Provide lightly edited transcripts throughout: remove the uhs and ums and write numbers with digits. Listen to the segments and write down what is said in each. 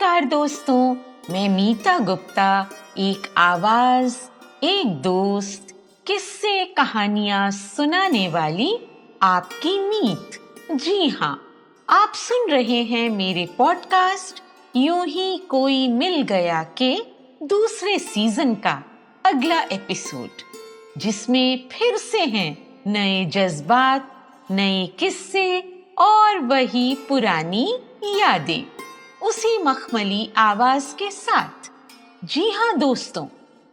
नमस्कार दोस्तों, मैं मीता गुप्ता। एक आवाज, एक दोस्त, किस्से कहानियां सुनाने वाली आपकी मीत। जी हाँ, आप सुन रहे हैं मेरे पॉडकास्ट यूं ही कोई मिल गया के दूसरे सीजन का अगला एपिसोड, जिसमें फिर से हैं नए जज्बात, नए किस्से और वही पुरानी यादें, उसी मखमली आवाज के साथ। जी हाँ दोस्तों,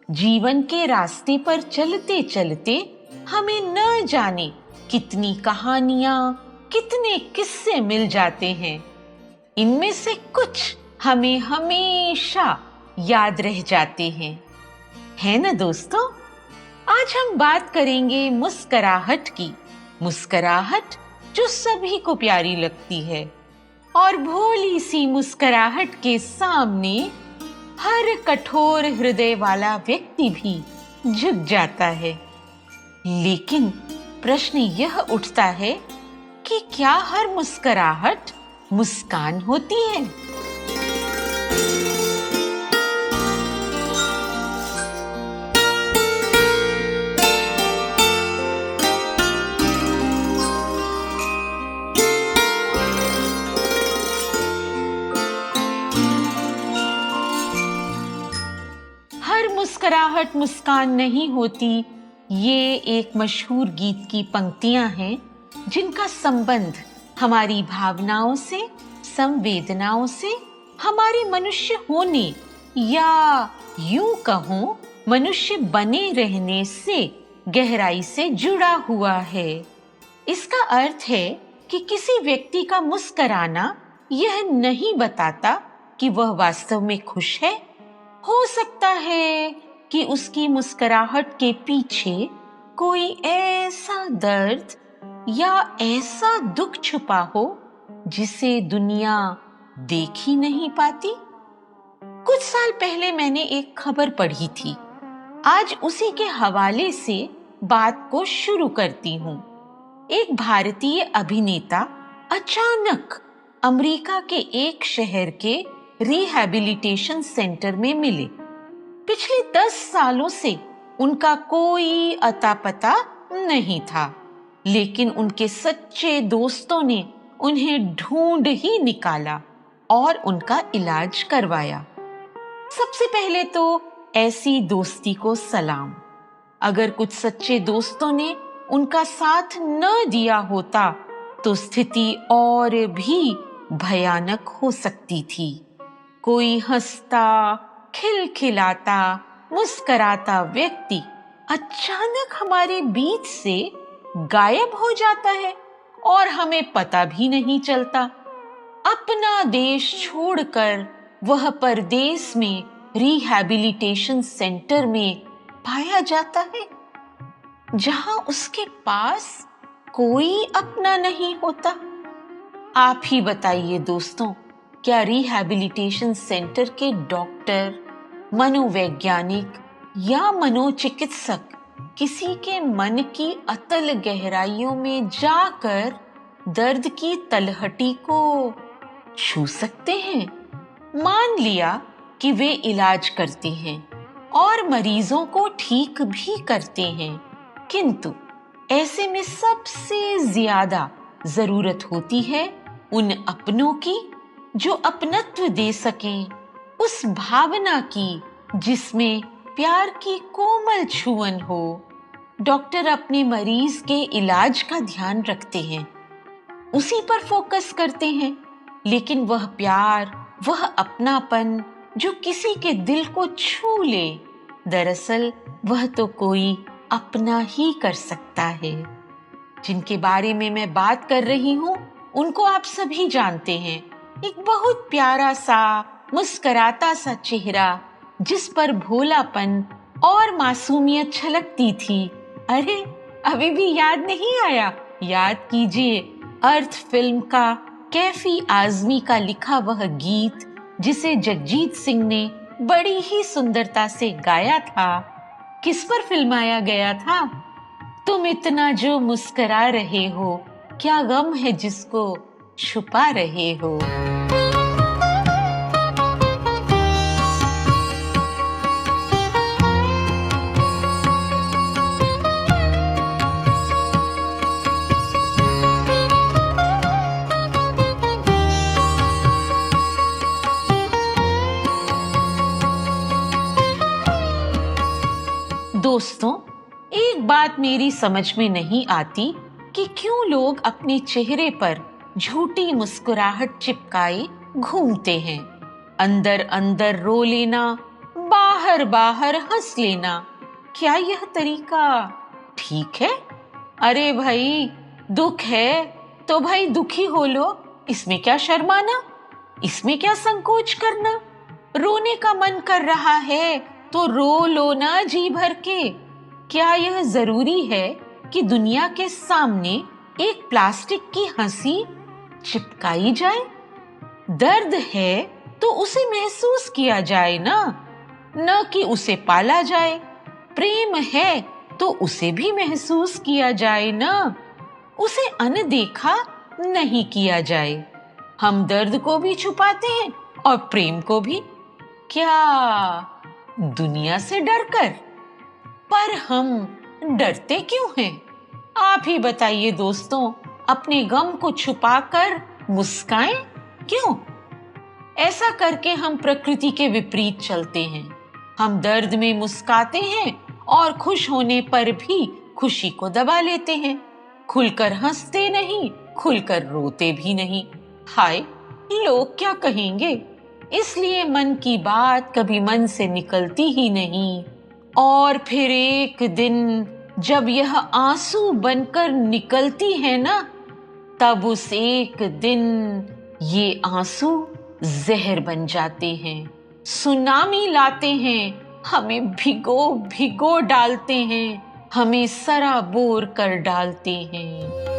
जीवन के रास्ते पर चलते चलते हमें न जाने कितनी कहानियां, कितने किस्से मिल जाते हैं। इनमें से कुछ हमें हमेशा याद रह जाते हैं, है ना दोस्तों? आज हम बात करेंगे मुस्कुराहट की। मुस्कुराहट जो सभी को प्यारी लगती है, और भोली सी मुस्कुराहट के सामने हर कठोर हृदय वाला व्यक्ति भी झुक जाता है। लेकिन प्रश्न यह उठता है कि क्या हर मुस्कुराहट मुस्कान होती है? मुस्कुराहट मुस्कान नहीं होती, ये एक मशहूर गीत की पंक्तियां हैं जिनका संबंध हमारी भावनाओं से, संवेदनाओं से, हमारे मनुष्य होने या यूं कहूं मनुष्य बने रहने से गहराई से जुड़ा हुआ है। इसका अर्थ है कि किसी व्यक्ति का मुस्कुराना यह नहीं बताता कि वह वास्तव में खुश है। हो सकता है कि उसकी मुस्कुराहट के पीछे कोई ऐसा दर्द या ऐसा दुख छुपा हो जिसे दुनिया देख ही नहीं पाती। कुछ साल पहले मैंने एक खबर पढ़ी थी, आज उसी के हवाले से बात को शुरू करती हूँ। एक भारतीय अभिनेता अचानक अमेरिका के एक शहर के रिहैबिलिटेशन सेंटर में मिले। पिछले 10 सालों से उनका कोई अता पता नहीं था, लेकिन उनके सच्चे दोस्तों ने उन्हें ढूंढ ही निकाला और उनका इलाज करवाया। सबसे पहले तो ऐसी दोस्ती को सलाम। अगर कुछ सच्चे दोस्तों ने उनका साथ न दिया होता तो स्थिति और भी भयानक हो सकती थी। कोई हंसता, खिलखिलाता, मुस्कुराता व्यक्ति अचानक हमारे बीच से गायब हो जाता है और हमें पता भी नहीं चलता। अपना देश छोड़कर वह परदेश में रिहैबिलिटेशन सेंटर में पाया जाता है, जहां उसके पास कोई अपना नहीं होता। आप ही बताइए दोस्तों, क्या रिहैबिलिटेशन सेंटर के डॉक्टर, मनोवैज्ञानिक या मनोचिकित्सक किसी के मन की अतल गहराइयों में जाकर दर्द की तलहटी को छू सकते हैं? मान लिया कि वे इलाज करते हैं और मरीजों को ठीक भी करते हैं, किंतु ऐसे में सबसे ज्यादा जरूरत होती है उन अपनों की जो अपनत्व दे सकें, उस भावना की जिसमें प्यार की कोमल छुअन हो। डॉक्टर अपने मरीज के इलाज का ध्यान रखते हैं, उसी पर फोकस करते हैं, लेकिन वह प्यार, वह अपनापन जो किसी के दिल को छू ले, दरअसल वह तो कोई अपना ही कर सकता है। जिनके बारे में मैं बात कर रही हूँ उनको आप सभी जानते हैं। एक बहुत प्यारा सा, मुस्कुराता सा चेहरा जिस पर भोलापन और मासूमियत छलकती थी। अरे, अभी भी याद नहीं आया? याद कीजिए, अर्थ फिल्म का कैफी आजमी का लिखा वह गीत जिसे जगजीत सिंह ने बड़ी ही सुंदरता से गाया था। किस पर फिल्माया गया था? तुम इतना जो मुस्कुरा रहे हो, क्या गम है जिसको छुपा रहे हो। दोस्तों, एक बात मेरी समझ में नहीं आती कि क्यों लोग अपने चेहरे पर झूठी मुस्कुराहट चिपकाए घूमते हैं। अंदर अंदर रो लेना, बाहर बाहर हंस लेना, क्या यह तरीका ठीक है? अरे भाई, दुख है तो भाई दुखी हो लो, इसमें क्या शर्माना, इसमें क्या संकोच करना। रोने का मन कर रहा है तो रो लो ना जी भर के। क्या यह जरूरी है कि दुनिया के सामने एक प्लास्टिक की हंसी चिपकाई जाए? दर्द है तो उसे महसूस किया जाए ना, न कि उसे पाला जाए। प्रेम है तो उसे भी महसूस किया जाए ना, उसे अनदेखा नहीं किया जाए। हम दर्द को भी छुपाते हैं और प्रेम को भी। क्या दुनिया से डरकर? पर हम डरते क्यों हैं? आप ही बताइए दोस्तों, अपने गम को छुपाकर मुस्काएं क्यों? ऐसा करके हम प्रकृति के विपरीत चलते हैं। हम दर्द में मुस्काते हैं और खुश होने पर भी खुशी को दबा लेते हैं। खुलकर हंसते नहीं, खुलकर रोते भी नहीं। हाय, लोग क्या कहेंगे? इसलिए मन की बात कभी मन से निकलती ही नहीं। और फिर एक दिन जब यह आंसू बनकर निकलती है ना, तब उस एक दिन ये आंसू जहर बन जाते हैं, सुनामी लाते हैं, हमें भिगो भिगो डालते हैं, हमें सराबोर कर डालते हैं।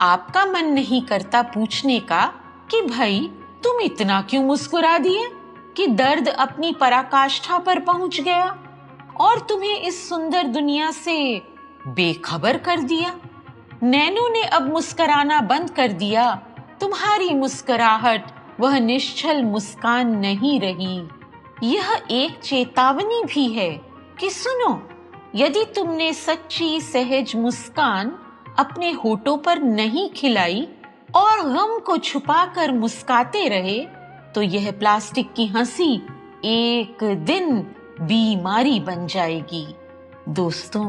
आपका मन नहीं करता पूछने का कि भाई तुम इतना क्यों मुस्कुरा दिए कि दर्द अपनी पराकाष्ठा पर पहुंच गया और तुम्हें इस सुंदर दुनिया से बेखबर कर दिया? नैनों ने अब मुस्कुराना बंद कर दिया। तुम्हारी मुस्कुराहट वह निश्चल मुस्कान नहीं रही। यह एक चेतावनी भी है कि सुनो, यदि तुमने सच्ची सहज मुस्कान अपने होठों पर नहीं खिलाई और गम को छुपाकर मुस्काते रहे, तो यह प्लास्टिक की हंसी एक दिन बीमारी बन जाएगी। दोस्तों,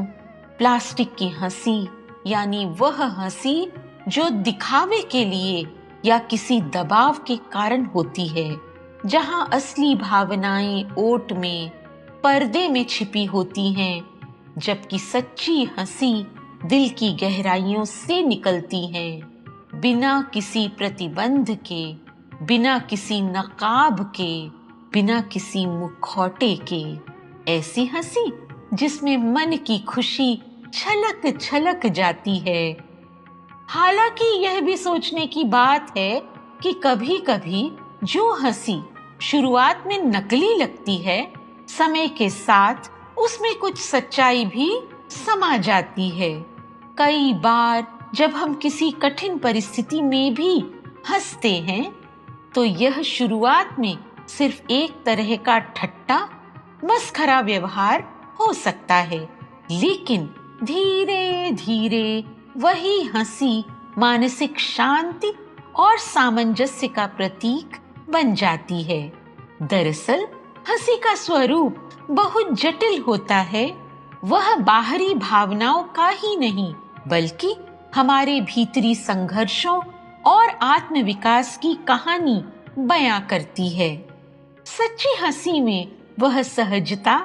प्लास्टिक की हंसी यानी वह हंसी जो दिखावे के लिए या किसी दबाव के कारण होती है, जहां असली भावनाएं ओट में, पर्दे में छिपी होती हैं, जबकि सच्ची हंसी दिल की गहराइयों से निकलती हैं, बिना किसी प्रतिबंध के, बिना किसी नकाब के, बिना किसी मुखौटे के। ऐसी हंसी जिसमें मन की खुशी छलक छलक जाती है। हालांकि यह भी सोचने की बात है कि कभी कभी जो हंसी शुरुआत में नकली लगती है, समय के साथ उसमें कुछ सच्चाई भी समा जाती है। कई बार जब हम किसी कठिन परिस्थिति में भी हंसते हैं, तो यह शुरुआत में सिर्फ एक तरह का ठट्टा मस्खरा व्यवहार हो सकता है, लेकिन धीरे धीरे वही हंसी मानसिक शांति और सामंजस्य का प्रतीक बन जाती है। दरअसल हंसी का स्वरूप बहुत जटिल होता है। वह बाहरी भावनाओं का ही नहीं, बल्कि हमारे भीतरी संघर्षों और आत्मविकास की कहानी बयां करती है। सच्ची हंसी में वह सहजता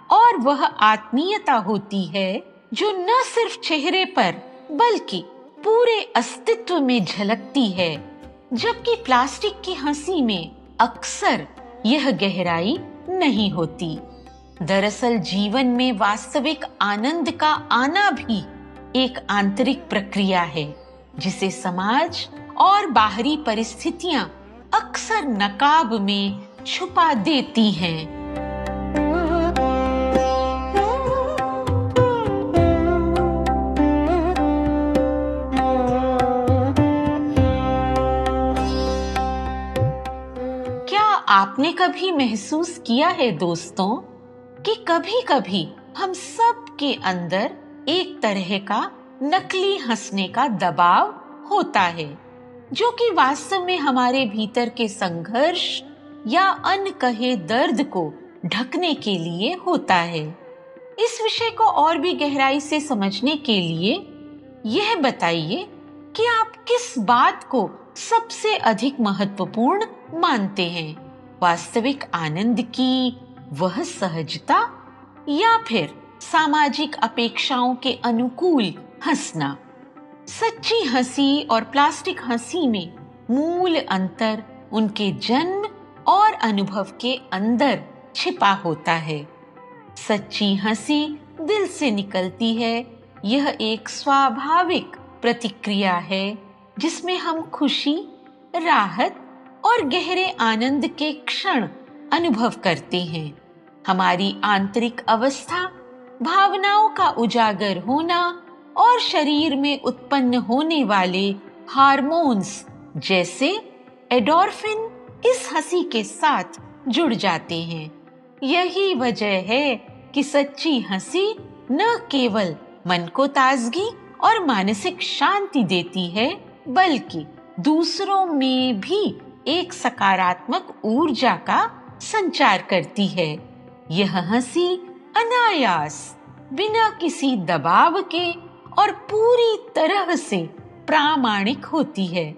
और वह आत्मीयता होती है जो न सिर्फ चेहरे पर बल्कि पूरे अस्तित्व में झलकती है, जबकि प्लास्टिक की हंसी में अक्सर यह गहराई नहीं होती। दरअसल जीवन में वास्तविक आनंद का आना भी एक आंतरिक प्रक्रिया है, जिसे समाज और बाहरी परिस्थितियां अक्सर नकाब में छुपा देती हैं। आपने कभी महसूस किया है दोस्तों कि कभी-कभी हम सब के अंदर एक तरह का नकली हंसने का दबाव होता है, जो कि वास्तव में हमारे भीतर के संघर्ष या अनकहे दर्द को ढकने के लिए होता है। इस विषय को और भी गहराई से समझने के लिए यह बताइए कि आप किस बात को सबसे अधिक महत्वपूर्ण मानते हैं? वास्तविक आनंद की वह सहजता या फिर सामाजिक अपेक्षाओं के अनुकूल हंसना? सच्ची हंसी और प्लास्टिक हंसी में मूल अंतर उनके जन्म और अनुभव के अंदर छिपा होता है। सच्ची हंसी दिल से निकलती है। यह एक स्वाभाविक प्रतिक्रिया है जिसमें हम खुशी, राहत और गहरे आनंद के क्षण अनुभव करते हैं। हमारी आंतरिक अवस्था, भावनाओं का उजागर होना और शरीर में उत्पन्न होने वाले हार्मोन्स जैसे एंडोर्फिन इस हंसी के साथ जुड़ जाते हैं। यही वजह है कि सच्ची हंसी न केवल मन को ताजगी और मानसिक शांति देती है, बल्कि दूसरों में भी एक सकारात्मक ऊर्जा का संचार करती है। यह हंसी अनायास, बिना किसी दबाव के और पूरी तरह से प्रामाणिक होती है,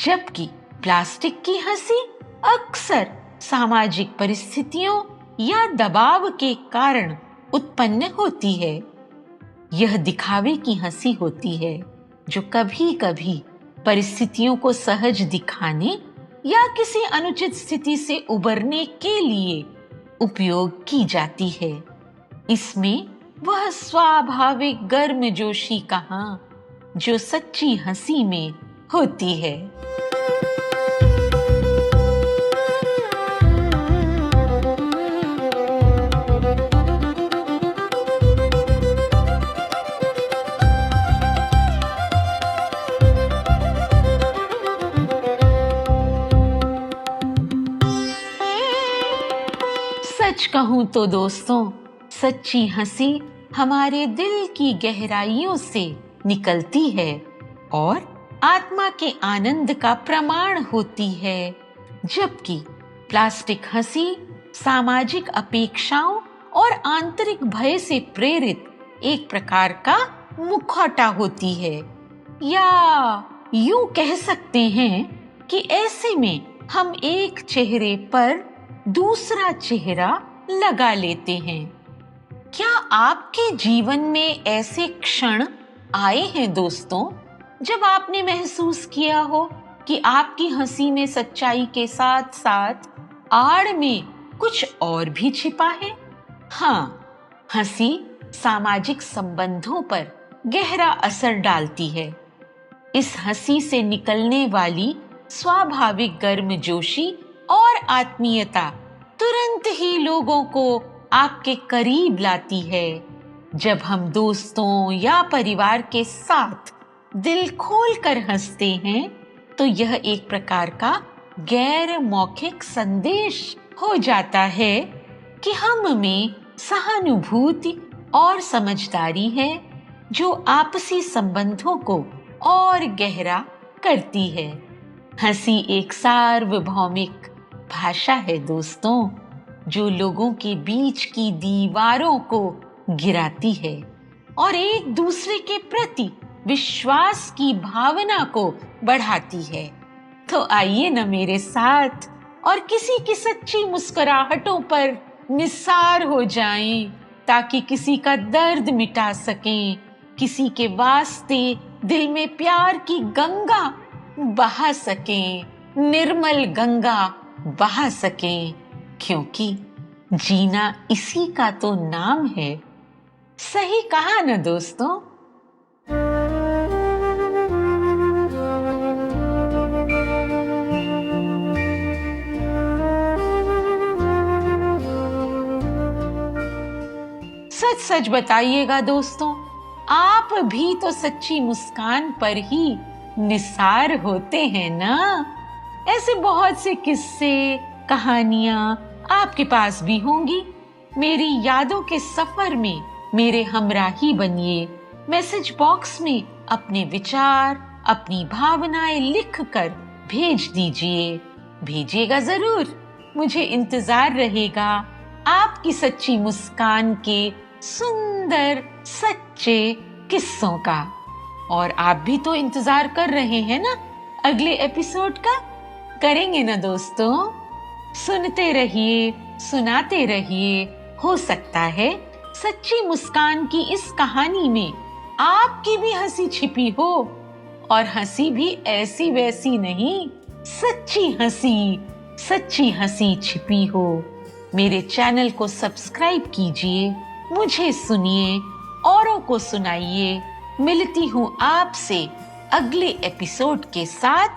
जबकि प्लास्टिक की हंसी अक्सर सामाजिक परिस्थितियों या दबाव के कारण उत्पन्न होती है। यह दिखावे की हंसी होती है जो कभी-कभी परिस्थितियों को सहज दिखाने या किसी अनुचित स्थिति से उबरने के लिए उपयोग की जाती है। इसमें वह स्वाभाविक गर्मजोशी कहाँ जो सच्ची हंसी में होती है। सच कहूं तो दोस्तों, सच्ची हंसी हमारे दिल की गहराइयों से निकलती है और आत्मा के आनंद का प्रमाण होती है, जबकि प्लास्टिक हंसी सामाजिक अपेक्षाओं और आंतरिक भय से प्रेरित एक प्रकार का मुखौटा होती है। या यूं कह सकते हैं कि ऐसे में हम एक चेहरे पर दूसरा चेहरा लगा लेते हैं। क्या आपके जीवन में ऐसे क्षण आए हैं दोस्तों, जब आपने महसूस किया हो कि आपकी हंसी में सच्चाई के साथ साथ आड़ में कुछ और भी छिपा है? हाँ, हंसी सामाजिक संबंधों पर गहरा असर डालती है। इस हंसी से निकलने वाली स्वाभाविक गर्मजोशी और आत्मीयता तुरंत ही लोगों को आपके करीब लाती है। जब हम दोस्तों या परिवार के साथ दिल खोलकर हंसते हैं, तो यह एक प्रकार का गैर मौखिक संदेश हो जाता है कि हम में सहानुभूति और समझदारी है, जो आपसी संबंधों को और गहरा करती है। हंसी एक सार्वभौमिक भाषा है दोस्तों, जो लोगों के बीच की दीवारों को गिराती है और एक दूसरे के प्रति विश्वास की भावना को बढ़ाती है। तो आइए ना मेरे साथ और किसी की सच्ची मुस्कुराहटों पर निसार हो जाएं, ताकि किसी का दर्द मिटा सकें, किसी के वास्ते दिल में प्यार की गंगा बहा सकें, निर्मल गंगा बहा सकें, क्योंकि जीना इसी का तो नाम है। सही कहा ना दोस्तों? सच सच बताइएगा दोस्तों, आप भी तो सच्ची मुस्कान पर ही निसार होते हैं ना? ऐसे बहुत से किस्से कहानियां आपके पास भी होंगी। मेरी यादों के सफर में मेरे हमराही बनिए। मैसेज बॉक्स में अपने विचार, अपनी भावनाएं लिखकर भेज दीजिए। भेजिएगा जरूर, मुझे इंतजार रहेगा आपकी सच्ची मुस्कान के सुंदर सच्चे किस्सों का। और आप भी तो इंतजार कर रहे हैं ना अगले एपिसोड का? करेंगे ना दोस्तों? सुनते रहिए, सुनाते रहिए। हो सकता है सच्ची मुस्कान की इस कहानी में आपकी भी हंसी छिपी हो, और हंसी भी ऐसी वैसी नहीं, सच्ची हंसी छिपी हो। मेरे चैनल को सब्सक्राइब कीजिए, मुझे सुनिए, औरों को सुनाइए। मिलती हूँ आपसे अगले एपिसोड के साथ।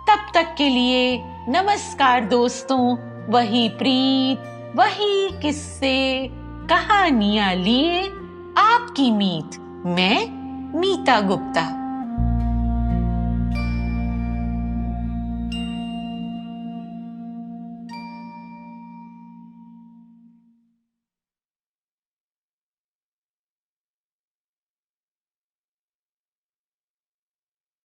तब तक के लिए नमस्कार दोस्तों। वही प्रीत, वही किस्से, कहानियां लिए आपकी मीत। मैं मीता गुप्ता।